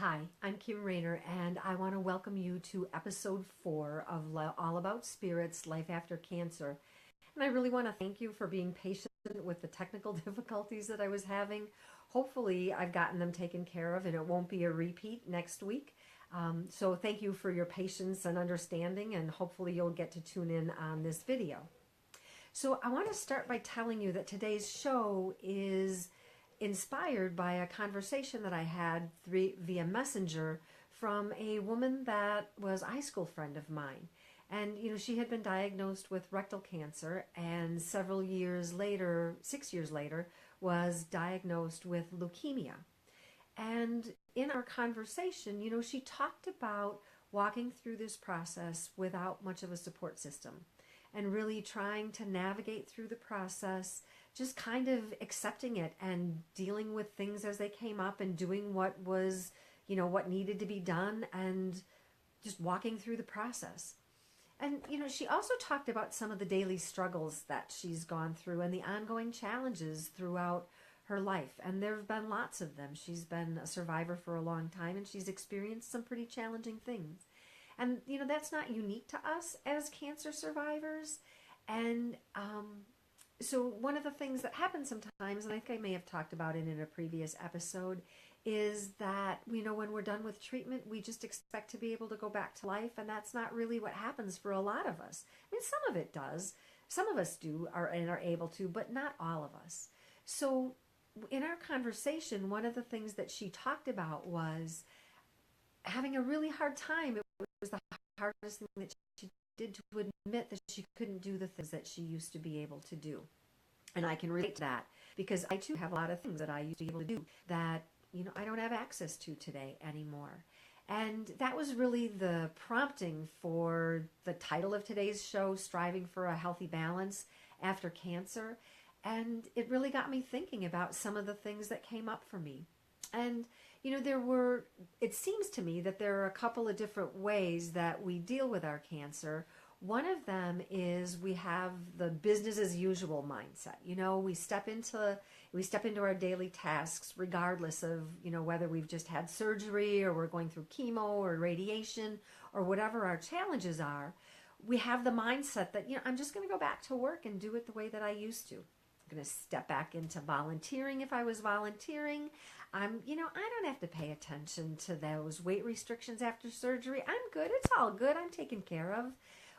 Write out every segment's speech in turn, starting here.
Hi, I'm Kim Rayner, and I want to welcome you to episode 4 of All About Spirits, Life After Cancer. And I really want to thank you for being patient with the technical difficulties that I was having. Hopefully, I've gotten them taken care of and it won't be a repeat next week. So thank you for your patience and understanding, and hopefully you'll get to tune in on this video. So I want to start by telling you that today's show is inspired by a conversation that I had via Messenger from a woman that was a high school friend of mine. And, she had been diagnosed with rectal cancer, and several years later, 6 years later, was diagnosed with leukemia. And in our conversation, she talked about walking through this process without much of a support system and really trying to navigate through the process, just kind of accepting it and dealing with things as they came up and doing what was, what needed to be done and just walking through the process. And, she also talked about some of the daily struggles that she's gone through and the ongoing challenges throughout her life. And there have been lots of them. She's been a survivor for a long time, and she's experienced some pretty challenging things. And, that's not unique to us as cancer survivors. And so one of the things that happens sometimes, and I think I may have talked about it in a previous episode, is that, when we're done with treatment, we just expect to be able to go back to life. And that's not really what happens for a lot of us. I mean, some of it does. Some of us do and are able to, but not all of us. So in our conversation, one of the things that she talked about was having a really hard time. It was the hardest thing that she did to admit that she couldn't do the things that she used to be able to do. And I can relate to that because I too have a lot of things that I used to be able to do that, I don't have access to today anymore. And that was really the prompting for the title of today's show, Striving for a Healthy Balance After Cancer. And it really got me thinking about some of the things that came up for me. And, it seems to me that there are a couple of different ways that we deal with our cancer. One of them is we have the business as usual mindset. We step into our daily tasks regardless of, whether we've just had surgery or we're going through chemo or radiation or whatever our challenges are. We have the mindset that, I'm just going to go back to work and do it the way that I used to. I'm going to step back into volunteering if I was volunteering. I don't have to pay attention to those weight restrictions after surgery. I'm good. It's all good. I'm taken care of.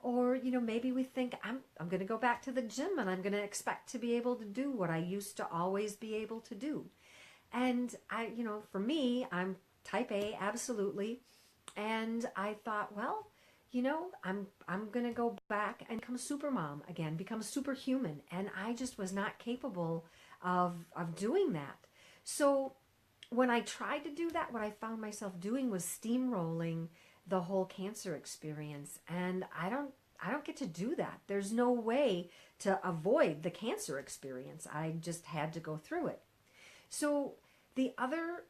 Or, maybe we think I'm going to go back to the gym and I'm going to expect to be able to do what I used to always be able to do. And for me, I'm type A, absolutely. And I thought, well, I'm going to go back and become super mom again, become superhuman. And I just was not capable of doing that. So when I tried to do that, what I found myself doing was steamrolling the whole cancer experience. And I don't get to do that. There's no way to avoid the cancer experience. I just had to go through it. So the other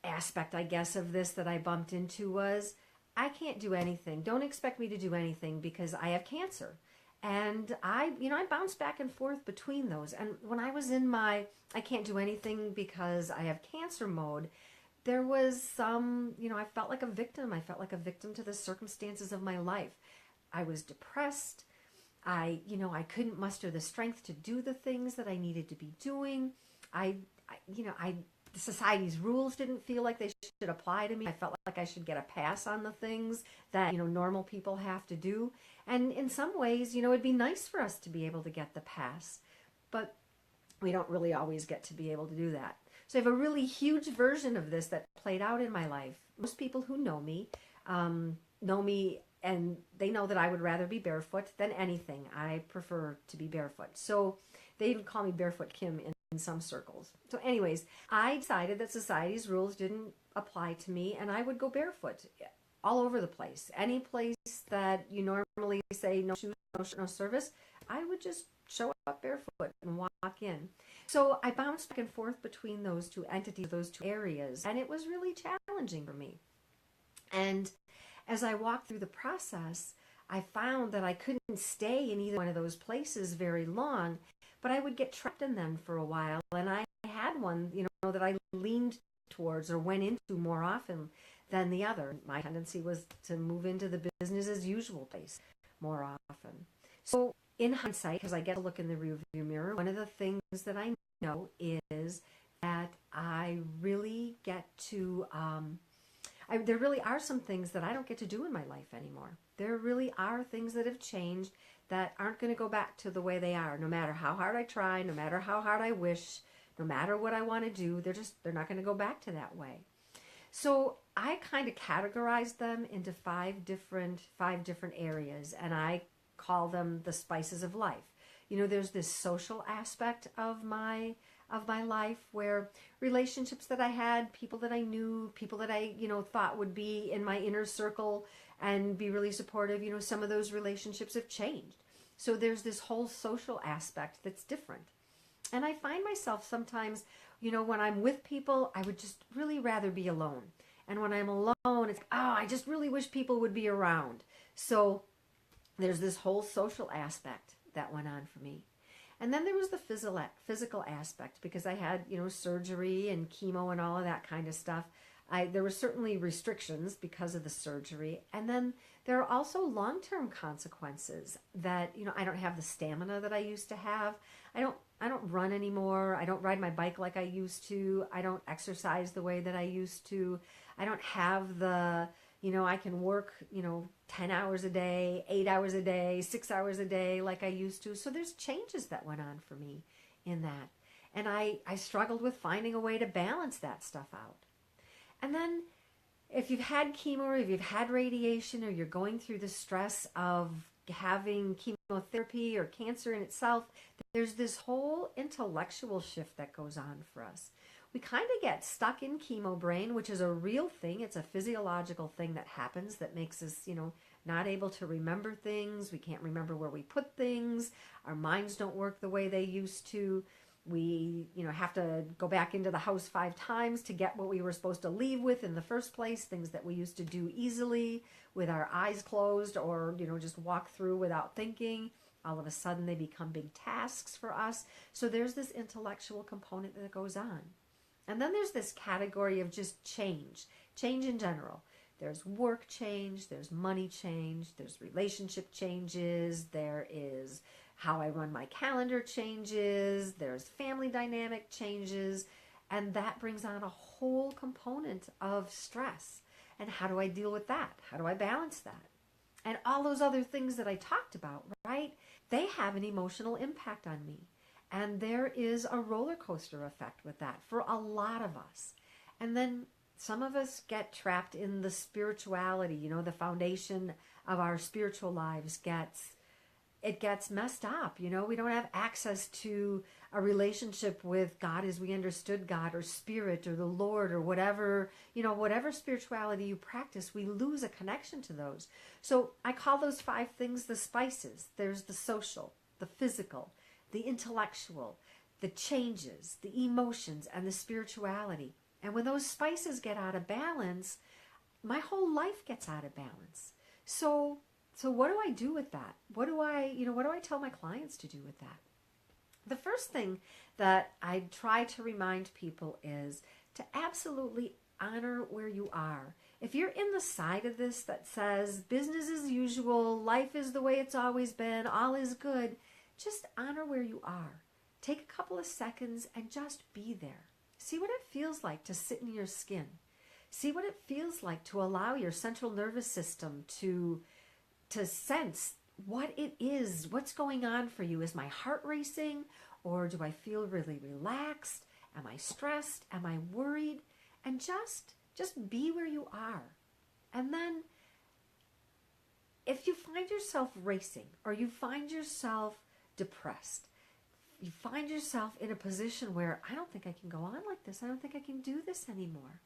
aspect, I guess, of this that I bumped into was I can't do anything. Don't expect me to do anything because I have cancer. And I bounce back and forth between those. And when I was in my I can't do anything because I have cancer mode, there was some, I felt like a victim. I felt like a victim to the circumstances of my life. I was depressed. I couldn't muster the strength to do the things that I needed to be doing. The society's rules didn't feel like they should apply to me. I felt like I should get a pass on the things that, normal people have to do. And in some ways, it'd be nice for us to be able to get the pass, but we don't really always get to be able to do that. So I have a really huge version of this that played out in my life. Most people who know me and they know that I would rather be barefoot than anything. I prefer to be barefoot. So they even call me Barefoot Kim in some circles. So anyways, I decided that society's rules didn't apply to me and I would go barefoot all over the place. Any place that you normally say no shoes, no shirt, no service, I would just show up barefoot and walk in. So I bounced back and forth between those two entities, those two areas, and it was really challenging for me. And as I walked through the process, I found that I couldn't stay in either one of those places very long, but I would get trapped in them for a while. And I had one, that I leaned towards or went into more often than the other. My tendency was to move into the business as usual place more often. So in hindsight, because I get to look in the rearview mirror, one of the things that I know is that I really get to, there really are some things that I don't get to do in my life anymore. There really are things that have changed that aren't going to go back to the way they are, no matter how hard I try, no matter how hard I wish, no matter what I want to do. They're not going to go back to that way. So I kind of categorized them into five different areas, and I call them the spices of life. There's this social aspect of my life, where relationships that I had, people that I knew, people that I thought would be in my inner circle and be really supportive, some of those relationships have changed. So there's this whole social aspect that's different. And I find myself sometimes, when I'm with people, I would just really rather be alone. And when I'm alone, it's, I just really wish people would be around. So there's this whole social aspect that went on for me. And then there was the physical aspect, because I had, surgery and chemo and all of that kind of stuff. There were certainly restrictions because of the surgery. And then there are also long-term consequences that, I don't have the stamina that I used to have. I don't run anymore. I don't ride my bike like I used to. I don't exercise the way that I used to. I don't have the, I can work, 10 hours a day, 8 hours a day, 6 hours a day like I used to. So there's changes that went on for me in that. And I struggled with finding a way to balance that stuff out. And then if you've had chemo, or if you've had radiation, or you're going through the stress of having chemotherapy or cancer in itself, there's this whole intellectual shift that goes on for us. We kind of get stuck in chemo brain, which is a real thing. It's a physiological thing that happens that makes us, not able to remember things. We can't remember where we put things. Our minds don't work the way they used to. We, have to go back into the house 5 times to get what we were supposed to leave with in the first place, things that we used to do easily with our eyes closed, or, just walk through without thinking. All of a sudden they become big tasks for us. So there's this intellectual component that goes on. And then there's this category of just change in general. There's work change, there's money change, there's relationship changes, there is how I run my calendar changes, there's family dynamic changes, and that brings on a whole component of stress. And how do I deal with that? How do I balance that? And all those other things that I talked about, right? They have an emotional impact on me. And there is a roller coaster effect with that for a lot of us. And then some of us get trapped in the spirituality, the foundation of our spiritual lives gets messed up. We don't have access to a relationship with God as we understood God, or spirit, or the Lord, or whatever, whatever spirituality you practice, we lose a connection to those. So I call those 5 things the spices. There's the social, the physical, the intellectual, the changes, the emotions, and the spirituality. And when those spices get out of balance, my whole life gets out of balance. So what do I do with that? What do I tell my clients to do with that? The first thing that I try to remind people is to absolutely honor where you are. If you're in the side of this that says business as usual, life is the way it's always been, all is good, just honor where you are. Take a couple of seconds and just be there. See what it feels like to sit in your skin. See what it feels like to allow your central nervous system to sense what it is, what's going on for you. Is my heart racing, or do I feel really relaxed? Am I stressed? Am I worried? And just be where you are. And then if you find yourself racing, or you find yourself depressed, you find yourself in a position where I don't think I can go on like this. I don't think I can do this anymore.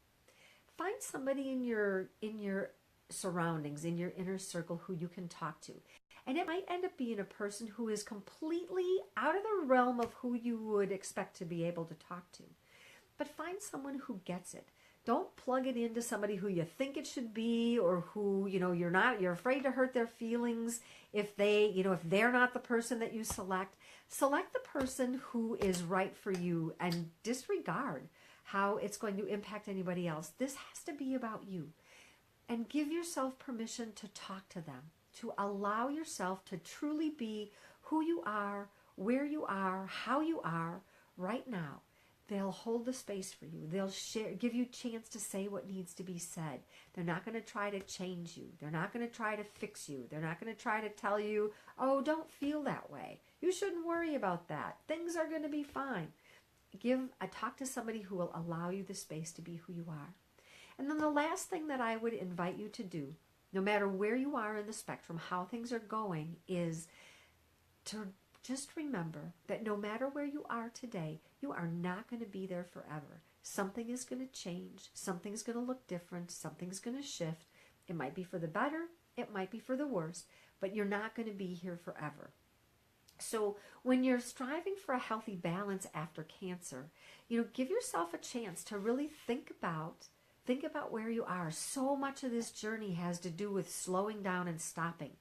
Find somebody in your surroundings, in your inner circle, who you can talk to. And it might end up being a person who is completely out of the realm of who you would expect to be able to talk to. But find someone who gets it. Don't plug it into somebody who you think it should be, or who, you're afraid to hurt their feelings if they're not the person that you select. Select the person who is right for you, and disregard how it's going to impact anybody else. This has to be about you. And give yourself permission to talk to them, to allow yourself to truly be who you are, where you are, how you are right now. They'll hold the space for you. They'll give you a chance to say what needs to be said. They're not going to try to change you. They're not going to try to fix you. They're not going to try to tell you, oh, don't feel that way. You shouldn't worry about that. Things are going to be fine. Talk to somebody who will allow you the space to be who you are. And then the last thing that I would invite you to do, no matter where you are in the spectrum, how things are going, is to just remember that no matter where you are today, you are not going to be there forever. Something is going to change. Something's going to look different. Something's going to shift. It might be for the better. It might be for the worse. But you're not going to be here forever. So when you're striving for a healthy balance after cancer, give yourself a chance to really think about where you are. So much of this journey has to do with slowing down and stopping.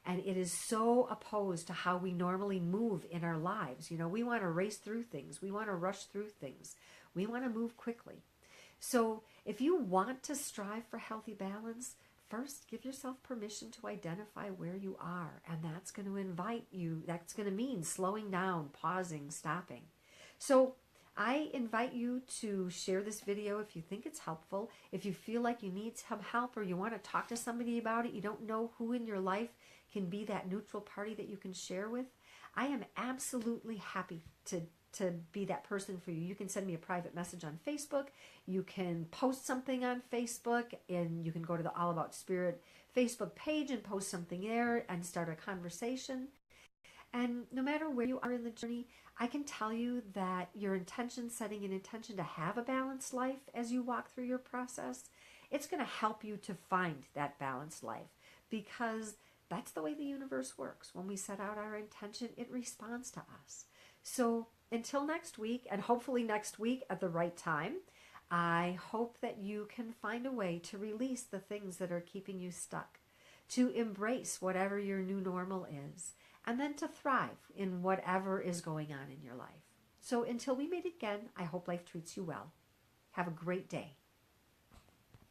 And it is so opposed to how we normally move in our lives. We want to race through things. We want to rush through things. We want to move quickly. So if you want to strive for healthy balance, first give yourself permission to identify where you are. And that's going to mean slowing down, pausing, stopping. So I invite you to share this video if you think it's helpful. If you feel like you need some help or you want to talk to somebody about it, you don't know who in your life can be that neutral party that you can share with, I am absolutely happy to be that person for you. You can send me a private message on Facebook. You can post something on Facebook, and you can go to the All About Spirit Facebook page and post something there and start a conversation. And no matter where you are in the journey, I can tell you that setting an intention to have a balanced life as you walk through your process, it's going to help you to find that balanced life, because that's the way the universe works. When we set out our intention, it responds to us. So until next week, and hopefully next week at the right time, I hope that you can find a way to release the things that are keeping you stuck, to embrace whatever your new normal is, and then to thrive in whatever is going on in your life. So until we meet again, I hope life treats you well. Have a great day.